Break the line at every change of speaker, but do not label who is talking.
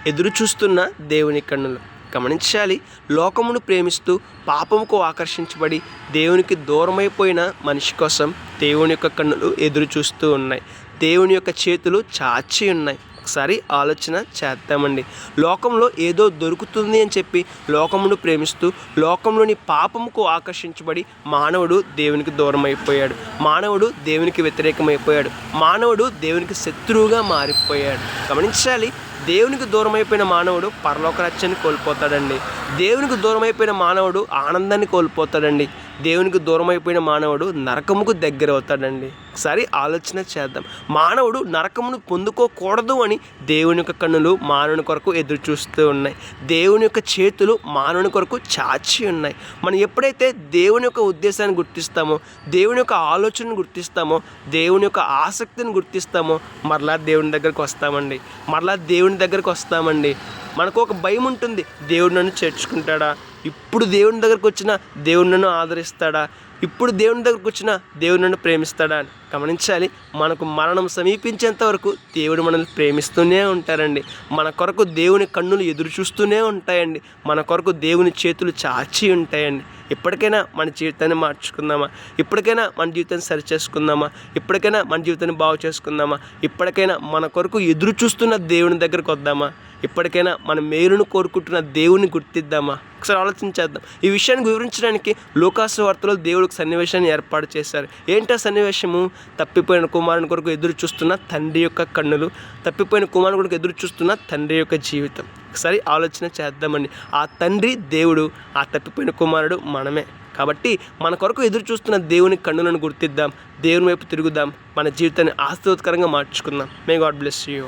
ఎదురు చూస్తున్న దేవుని కన్నులు. గమనించాలి, లోకమును ప్రేమిస్తూ పాపముకు ఆకర్షించబడి దేవునికి దూరమైపోయిన మనిషి కోసం దేవుని యొక్క కన్నులు ఎదురు చూస్తూ ఉన్నాయి. దేవుని యొక్క చేతులు చాచి ఉన్నాయి. ఒకసారి ఆలోచన చేద్దామండి. లోకంలో ఏదో దొరుకుతుంది అని చెప్పి లోకమును ప్రేమిస్తూ లోకంలోని పాపముకు ఆకర్షించబడి మానవుడు దేవునికి దూరం అయిపోయాడు. మానవుడు దేవునికి వ్యతిరేకమైపోయాడు. మానవుడు దేవునికి శత్రువుగా మారిపోయాడు. గమనించాలి, దేవునికి దూరం అయిపోయిన మానవుడు పరలోక రాజ్యాన్ని కోల్పోతాడండి. దేవునికి దూరం అయిపోయిన మానవుడు ఆనందాన్ని కోల్పోతాడండి. దేవునికి దూరం అయిపోయిన మానవుడు నరకముకు దగ్గర అవుతాడండి. ఒకసారి ఆలోచన చేద్దాం. మానవుడు నరకమును పొందుకోకూడదు అని దేవుని యొక్క కన్నులు మానవుని కొరకు ఎదురు చూస్తూ ఉన్నాయి. దేవుని యొక్క చేతులు మానవుని కొరకు చాచి ఉన్నాయి. మనం ఎప్పుడైతే దేవుని యొక్క ఉద్దేశాన్ని గుర్తిస్తామో, దేవుని యొక్క ఆలోచనను గుర్తిస్తామో, దేవుని యొక్క ఆసక్తిని గుర్తిస్తామో మరలా దేవుని దగ్గరికి వస్తామండి. మనకు ఒక భయం ఉంటుంది. దేవుడు నన్ను చేర్చుకుంటాడా? ఇప్పుడు దేవుని దగ్గరకు వచ్చినా దేవుడు నన్ను ఆదరిస్తాడా? ఇప్పుడు దేవుని దగ్గరకు వచ్చినా దేవుడు నన్ను ప్రేమిస్తాడా అని గమనించాలి. మనకు మరణం సమీపించేంత వరకు దేవుడు మనల్ని ప్రేమిస్తూనే ఉంటారండి. మన కొరకు దేవుని కన్నులు ఎదురు చూస్తూనే ఉంటాయండి. మన కొరకు దేవుని చేతులు చాచి ఉంటాయండి. ఇప్పటికైనా మన జీవితాన్ని మార్చుకుందామా? ఇప్పటికైనా మన జీవితాన్ని సరిచేసుకుందామా? ఇప్పటికైనా మన జీవితాన్ని బాగు చేసుకుందామా? ఇప్పటికైనా మన కొరకు ఎదురు చూస్తున్న దేవుని దగ్గరకు వద్దామా? ఇప్పటికైనా మన మేలును కోరుకుంటున్న దేవుని గుర్తిద్దామా? ఒకసారి ఆలోచించేద్దాం. ఈ విషయాన్ని వివరించడానికి లూకాసు వార్తలో దేవుడికి సన్నివేశాన్ని ఏర్పాటు చేశారు. ఏంటా సన్నివేశము? తప్పిపోయిన కుమారుని కొరకు ఎదురు చూస్తున్న తండ్రి యొక్క కన్నులు, తప్పిపోయిన కుమారుని కొరకు ఎదురు చూస్తున్న తండ్రి యొక్క జీవితం. ఒకసారి ఆలోచన చేద్దామండి. ఆ తండ్రి దేవుడు, ఆ తప్పిపోయిన కుమారుడు మనమే. కాబట్టి మన కొరకు ఎదురు చూస్తున్న దేవుని కన్నులను గుర్తిద్దాం, దేవుని వైపు తిరుగుదాం, మన జీవితాన్ని ఆశీర్వాదకరంగా మార్చుకుందాం. May God bless you.